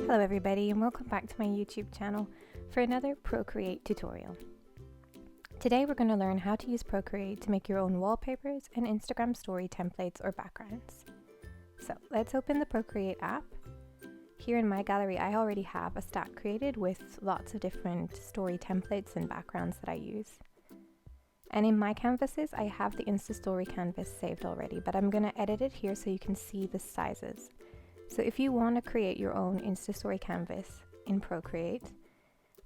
Hello everybody and welcome back to my YouTube channel for another Procreate tutorial. Today we're going to learn how to use Procreate to make your own wallpapers and Instagram story templates or backgrounds. So let's open the Procreate app. Here in my gallery I already have a stack created with lots of different story templates and backgrounds that I use. And in my canvases I have the Insta story canvas saved already, but I'm going to edit it here so you can see the sizes. So if you want to create your own Insta story canvas in Procreate,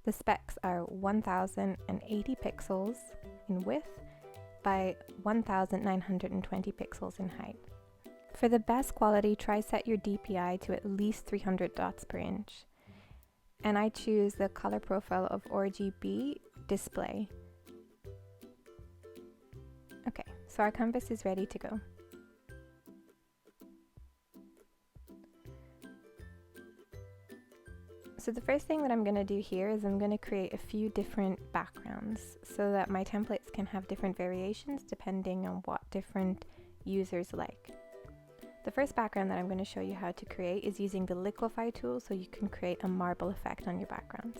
the specs are 1080 pixels in width by 1920 pixels in height. For the best quality, try set your DPI to at least 300 dots per inch. And I choose the color profile of RGB display. Okay, so our canvas is ready to go. So the first thing that I'm going to do here is I'm going to create a few different backgrounds so that my templates can have different variations depending on what different users like. The first background that I'm going to show you how to create is using the liquify tool so you can create a marble effect on your backgrounds.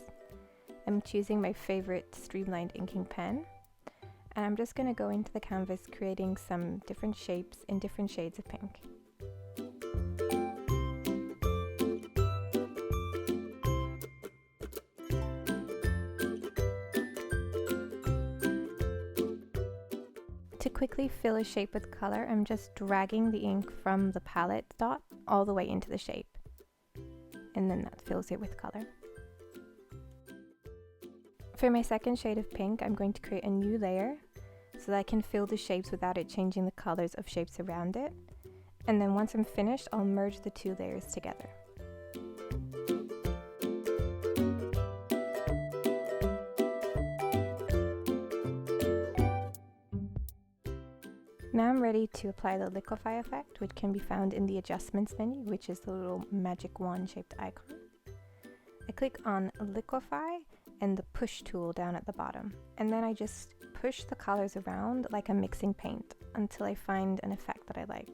I'm choosing my favorite streamlined inking pen and I'm just going to go into the canvas creating some different shapes in different shades of pink. To quickly fill a shape with color, I'm just dragging the ink from the palette dot all the way into the shape. And then that fills it with color. For my second shade of pink, I'm going to create a new layer so that I can fill the shapes without it changing the colors of shapes around it. And then once I'm finished, I'll merge the two layers together. Now I'm ready to apply the liquify effect, which can be found in the adjustments menu, which is the little magic wand shaped icon. I click on liquify and the push tool down at the bottom, and then I just push the colors around like I'm mixing paint until I find an effect that I like.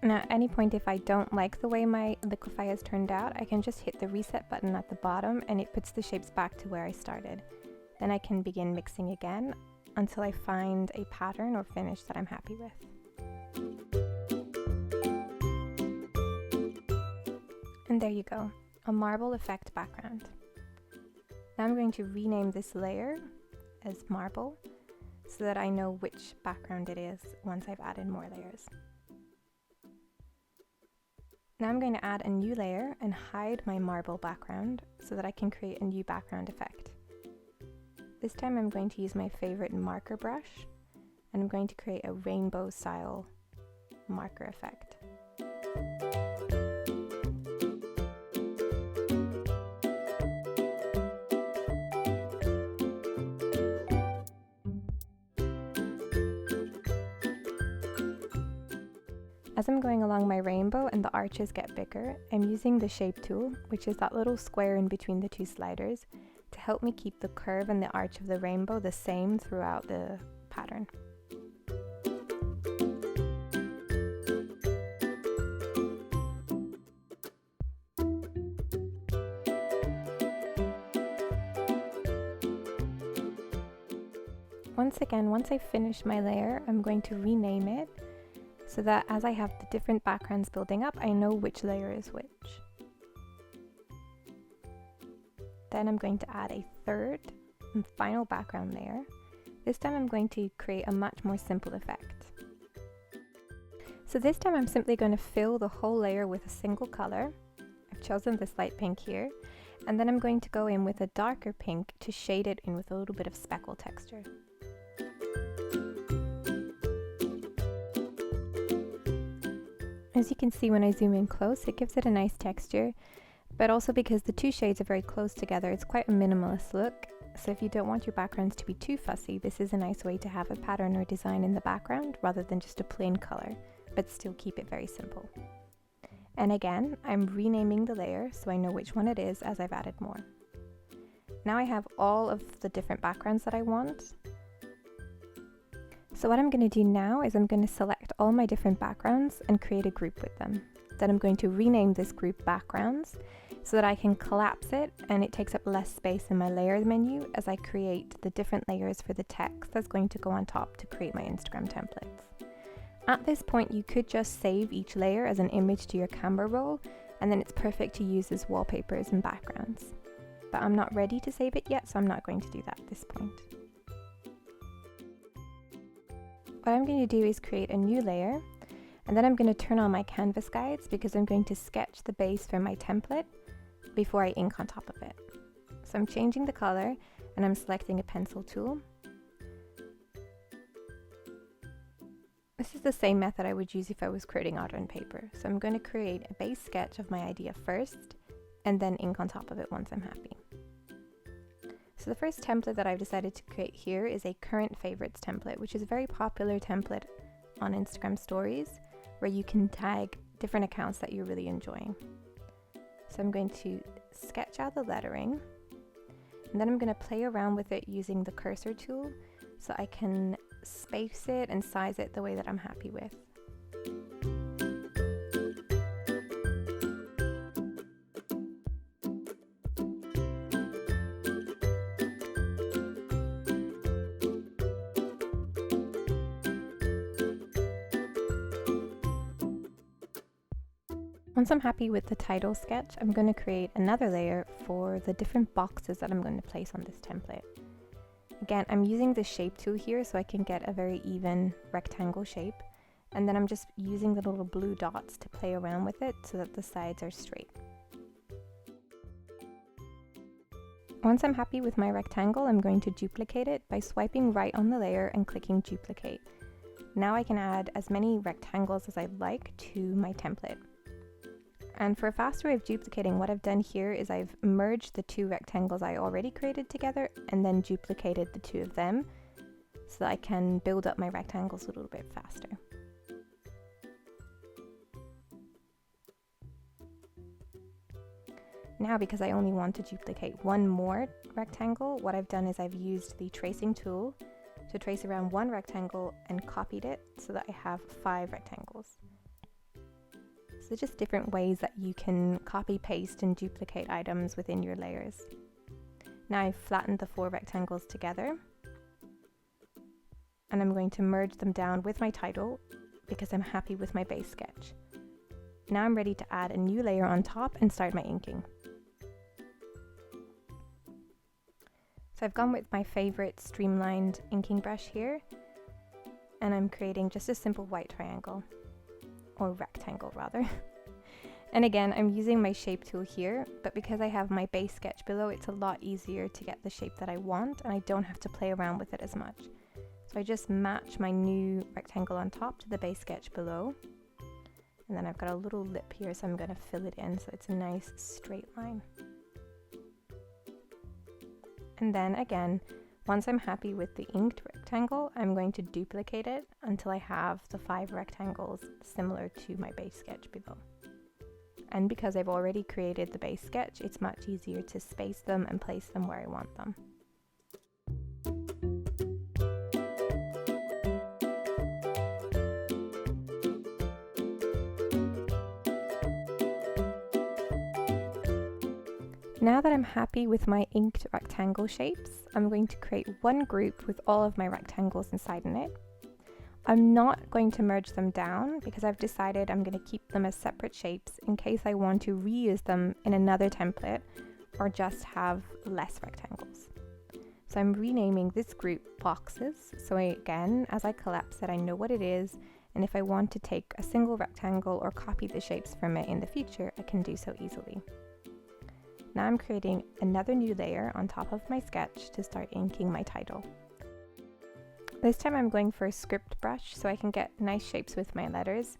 Now at any point if I don't like the way my liquify has turned out, I can just hit the reset button at the bottom and it puts the shapes back to where I started. Then I can begin mixing again until I find a pattern or finish that I'm happy with. And there you go, a marble effect background. Now I'm going to rename this layer as marble so that I know which background it is once I've added more layers. Now I'm going to add a new layer and hide my marble background so that I can create a new background effect. This time I'm going to use my favorite marker brush and I'm going to create a rainbow style marker effect. As I'm going along my rainbow and the arches get bigger, I'm using the shape tool, which is that little square in between the two sliders, to help me keep the curve and the arch of the rainbow the same throughout the pattern. Once I finish my layer, I'm going to rename it so that as I have the different backgrounds building up, I know which layer is which. Then I'm going to add a third and final background layer. This time I'm going to create a much more simple effect. So this time I'm simply going to fill the whole layer with a single color. I've chosen this light pink here, and then I'm going to go in with a darker pink to shade it in with a little bit of speckle texture. As you can see when I zoom in close, it gives it a nice texture, but also because the two shades are very close together, it's quite a minimalist look. So if you don't want your backgrounds to be too fussy, this is a nice way to have a pattern or design in the background rather than just a plain color, but still keep it very simple. And again, I'm renaming the layer so I know which one it is as I've added more. Now I have all of the different backgrounds that I want. So what I'm going to do now is I'm going to select all my different backgrounds and create a group with them. Then I'm going to rename this group backgrounds so that I can collapse it and it takes up less space in my layers menu as I create the different layers for the text that's going to go on top to create my Instagram templates. At this point, you could just save each layer as an image to your camera roll, and then it's perfect to use as wallpapers and backgrounds. But I'm not ready to save it yet, so I'm not going to do that at this point. What I'm going to do is create a new layer, and then I'm going to turn on my canvas guides because I'm going to sketch the base for my template before I ink on top of it. So I'm changing the color and I'm selecting a pencil tool. This is the same method I would use if I was creating art on paper. So I'm going to create a base sketch of my idea first and then ink on top of it once I'm happy. So the first template that I've decided to create here is a current favorites template, which is a very popular template on Instagram stories where you can tag different accounts that you're really enjoying. So I'm going to sketch out the lettering, and then I'm going to play around with it using the cursor tool so I can space it and size it the way that I'm happy with. Once I'm happy with the title sketch, I'm going to create another layer for the different boxes that I'm going to place on this template. Again, I'm using the shape tool here so I can get a very even rectangle shape, and then I'm just using the little blue dots to play around with it so that the sides are straight. Once I'm happy with my rectangle, I'm going to duplicate it by swiping right on the layer and clicking duplicate. Now I can add as many rectangles as I'd like to my template. And for a faster way of duplicating, what I've done here is I've merged the two rectangles I already created together and then duplicated the two of them so that I can build up my rectangles a little bit faster. Now, because I only want to duplicate one more rectangle, what I've done is I've used the tracing tool to trace around one rectangle and copied it so that I have 5 rectangles. So just different ways that you can copy, paste and duplicate items within your layers. Now I've flattened the 4 rectangles together and I'm going to merge them down with my title because I'm happy with my base sketch. Now I'm ready to add a new layer on top and start my inking. So I've gone with my favorite streamlined inking brush here and I'm creating just a simple white triangle. Or rectangle rather. And again, I'm using my shape tool here, but because I have my base sketch below, it's a lot easier to get the shape that I want and I don't have to play around with it as much. So I just match my new rectangle on top to the base sketch below. And then I've got a little lip here, so I'm going to fill it in so it's a nice straight line. And then again, once I'm happy with the inked rectangle, I'm going to duplicate it until I have the 5 rectangles similar to my base sketch below. And because I've already created the base sketch, it's much easier to space them and place them where I want them. Now that I'm happy with my inked rectangle shapes, I'm going to create one group with all of my rectangles inside in it. I'm not going to merge them down because I've decided I'm going to keep them as separate shapes in case I want to reuse them in another template or just have less rectangles. So I'm renaming this group boxes. So again, as I collapse it, I know what it is, and if I want to take a single rectangle or copy the shapes from it in the future, I can do so easily. Now I'm creating another new layer on top of my sketch to start inking my title. This time I'm going for a script brush so I can get nice shapes with my letters.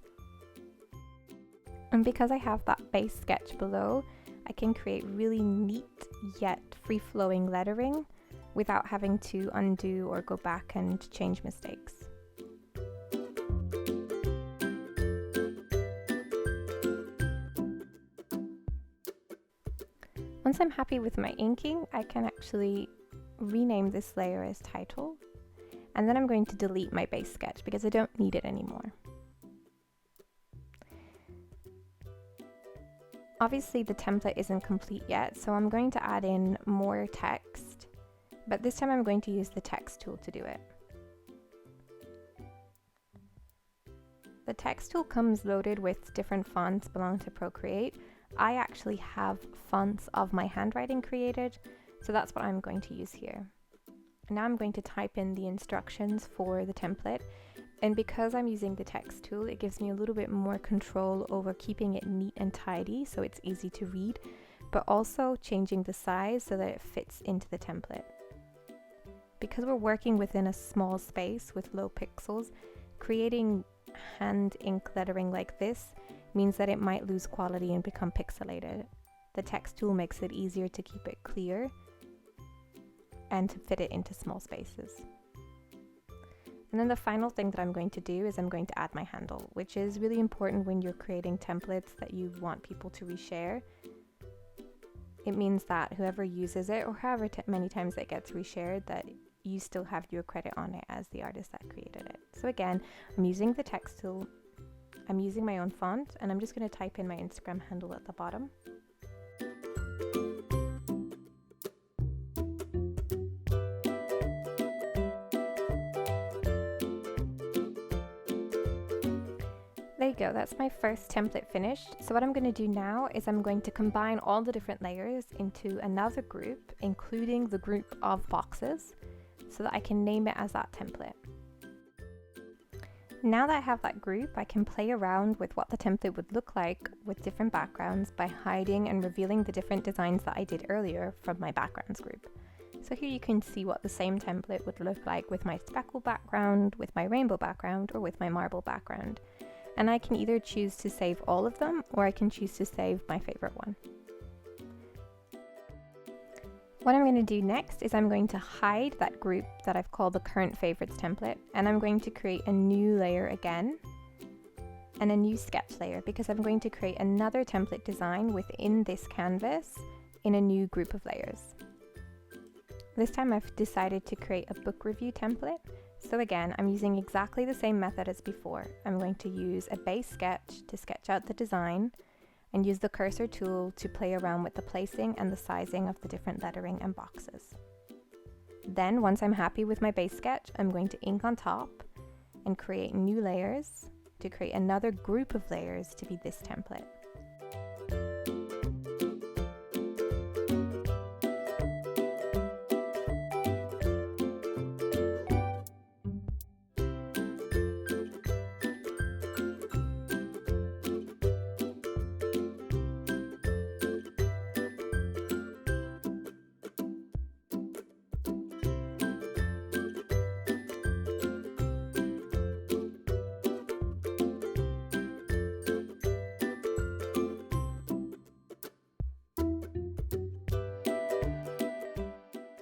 And because I have that base sketch below, I can create really neat yet free-flowing lettering without having to undo or go back and change mistakes. Once I'm happy with my inking, I can actually rename this layer as title. And then I'm going to delete my base sketch because I don't need it anymore. Obviously the template isn't complete yet, so I'm going to add in more text, but this time I'm going to use the text tool to do it. The text tool comes loaded with different fonts belonging to Procreate. I actually have fonts of my handwriting created, so that's what I'm going to use here. Now I'm going to type in the instructions for the template, and because I'm using the text tool, it gives me a little bit more control over keeping it neat and tidy so it's easy to read, but also changing the size so that it fits into the template. Because we're working within a small space with low pixels, creating hand ink lettering like this means that it might lose quality and become pixelated. The text tool makes it easier to keep it clear and to fit it into small spaces. And then the final thing that I'm going to do is I'm going to add my handle, which is really important when you're creating templates that you want people to reshare. It means that whoever uses it, or however many times it gets reshared, that you still have your credit on it as the artist that created it. So again, I'm using the text tool, I'm using my own font, and I'm just going to type in my Instagram handle at the bottom. There you go, that's my first template finished. So what I'm going to do now is I'm going to combine all the different layers into another group, including the group of boxes, so that I can name it as that template. Now that I have that group, I can play around with what the template would look like with different backgrounds by hiding and revealing the different designs that I did earlier from my backgrounds group. So here you can see what the same template would look like with my speckle background, with my rainbow background, or with my marble background. And I can either choose to save all of them, or I can choose to save my favorite one. What I'm going to do next is I'm going to hide that group that I've called the current favorites template, and I'm going to create a new layer again and a new sketch layer, because I'm going to create another template design within this canvas in a new group of layers. This time I've decided to create a book review template. So again, I'm using exactly the same method as before. I'm going to use a base sketch to sketch out the design and use the cursor tool to play around with the placing and the sizing of the different lettering and boxes. Then once I'm happy with my base sketch, I'm going to ink on top and create new layers to create another group of layers to be this template.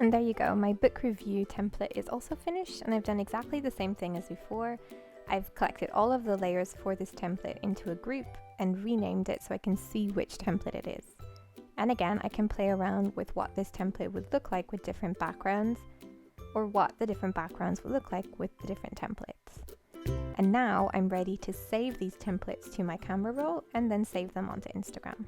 And there you go, my book review template is also finished, and I've done exactly the same thing as before. I've collected all of the layers for this template into a group and renamed it so I can see which template it is. And again, I can play around with what this template would look like with different backgrounds, or what the different backgrounds would look like with the different templates. And now I'm ready to save these templates to my camera roll and then save them onto Instagram.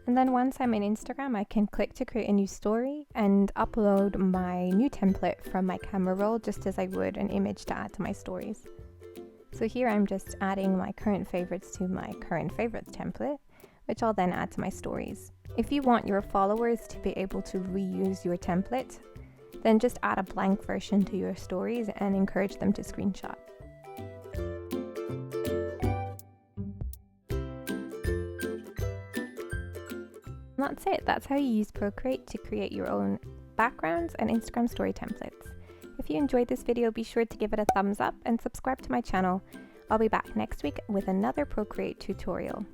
And then once I'm in Instagram, I can click to create a new story and upload my new template from my camera roll, just as I would an image to add to my stories. So here I'm just adding my current favorites to my current favorites template, which I'll then add to my stories. If you want your followers to be able to reuse your template, then just add a blank version to your stories and encourage them to screenshot. And that's it. That's how you use Procreate to create your own backgrounds and Instagram story templates. If you enjoyed this video, be sure to give it a thumbs up and subscribe to my channel. I'll be back next week with another Procreate tutorial.